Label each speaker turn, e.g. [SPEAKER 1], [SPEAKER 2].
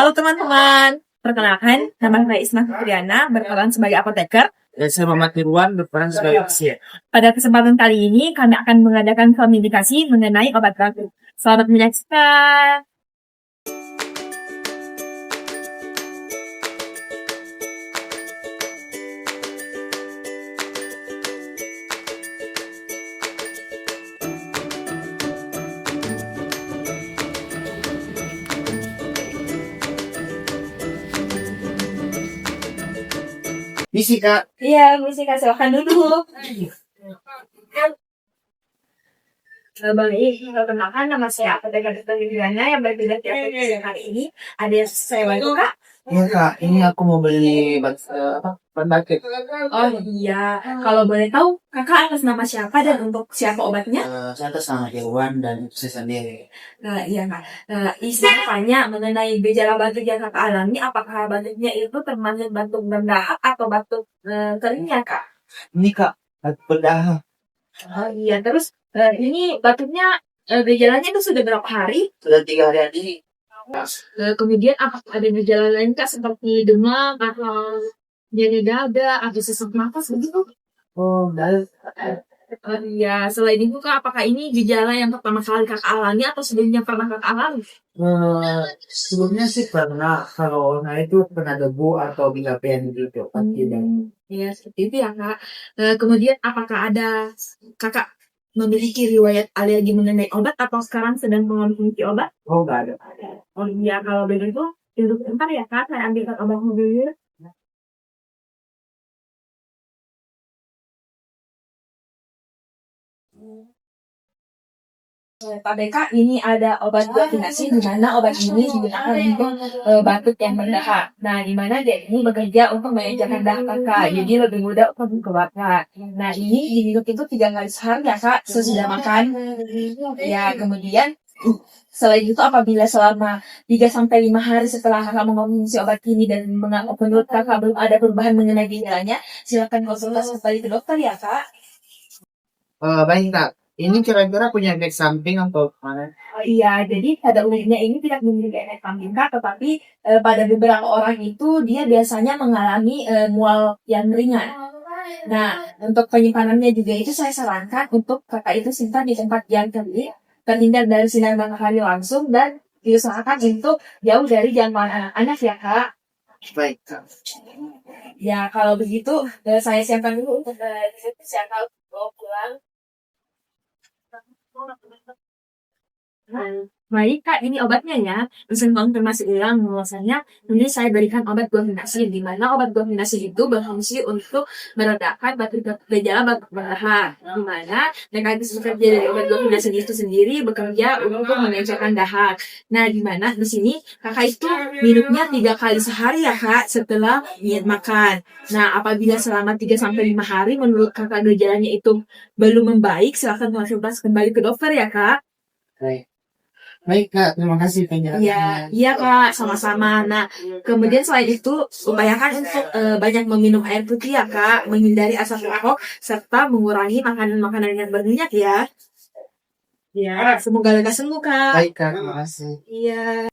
[SPEAKER 1] Halo teman-teman, perkenalkan nama saya Isma Fitriana, berperan sebagai apoteker.
[SPEAKER 2] Dan saya Muhammad Nirwan berperan sebagai pasien.
[SPEAKER 1] Pada kesempatan kali ini kami akan mengadakan komunikasi mengenai obat batuk. Selamat menyaksikan.
[SPEAKER 2] Misi Kak.
[SPEAKER 1] Iya, mesti kasih makan dulu. Bang perkenalkan nama saya apoteker Fitriana yang berbeda tiap kali ini. Ada yang saya bantu Kak?
[SPEAKER 2] Iya Kak, ini aku mau beli bahan batik.
[SPEAKER 1] Oh iya, kalau boleh tahu kakak atas nama siapa dan untuk siapa obatnya?
[SPEAKER 2] Saya atas nama Irwan dan saya sendiri.
[SPEAKER 1] Iya kak. Saya tanya mengenai gejala batuk yang kakak alami, apakah batuknya itu termasuk batuk berdahak atau batuk keringnya kak?
[SPEAKER 2] Ini Kak, batik berdahak.
[SPEAKER 1] Oh iya, terus ini batuknya gejalanya itu sudah berapa hari?
[SPEAKER 2] Sudah 3 hari ini.
[SPEAKER 1] Kemudian apakah ada gejala lain kak seperti demam atau nyeri dada atau sesak nafas begitu?
[SPEAKER 2] Oh, dan
[SPEAKER 1] Iya, selain itu kak, apakah ini gejala yang pertama kali kakak alami atau sebelumnya pernah kakak alami?
[SPEAKER 2] sebelumnya sih pernah kalau itu pernah debu atau kecapean gitu. Tidak.
[SPEAKER 1] Iya, seperti itu ya kak. Kemudian apakah ada kakak memiliki riwayat alergi mengenai obat atau sekarang sedang mengonsumsi obat?
[SPEAKER 2] Oh, nggak ada.
[SPEAKER 1] Oh iya, kalau begitu duduk sebentar ya kak, saya ambilkan obat dulu. Pak BK, ini ada obat vaksinasi di mana obat ini digunakan untuk batuk yang berdahak. Nah, di mana dia ini bekerja untuk mengejarkan dahak kakak, jadi lebih mudah untuk dikeluarkan. Nah, ini diminum itu 3 kali sehari ya kak, sesudah makan. Ya, kemudian selain itu apabila selama 3-5 hari setelah kakak mengonsumsi obat ini dan menurut kakak belum ada perubahan mengenai gejalanya, silakan konsultasi kembali ke dokter ya kak.
[SPEAKER 2] Baik Kak, ini kira-kira punya efek samping atau mana?
[SPEAKER 1] Oh, iya, jadi pada umumnya ini tidak memiliki efek samping kak, tetapi pada beberapa orang itu dia biasanya mengalami mual yang ringan. Nah, untuk penyimpanannya juga itu saya sarankan untuk kakak itu simpan di tempat yang terhindar dari sinar matahari langsung dan diusahakan untuk jauh dari jangkauan anak-anak ya kak.
[SPEAKER 2] Baik Kak.
[SPEAKER 1] Ya kalau begitu saya siapkan dulu untuk saya bawa pulang. Baik kak, ini obatnya ya. Pesan konfirmasi ulang bahwasanya ini saya berikan obat guafinasi, di mana obat guafinasi itu berfungsi untuk meredakan gejala batuk berdahak. Di mana mekanisme kerja dari obat guafinasi itu sendiri bekerja untuk mengencangkan dahak. Nah, di mana di sini kakak itu minumnya 3 kali sehari ya kak setelah niat makan. Nah, apabila selama 3-5 hari menurut kakak gejalanya itu belum membaik, silakan konsultasi kembali ke dokter ya kak.
[SPEAKER 2] Baik. Baik Kak, terima kasih penjelasannya.
[SPEAKER 1] Iya kak, sama-sama. Nah, kemudian selain itu, upayakan untuk banyak meminum air putih ya kak, menghindari asam rokok, serta mengurangi makanan-makanan yang berminyak ya. Ya, semoga lekas sembuh kak.
[SPEAKER 2] Baik Kak, terima kasih.
[SPEAKER 1] Iya.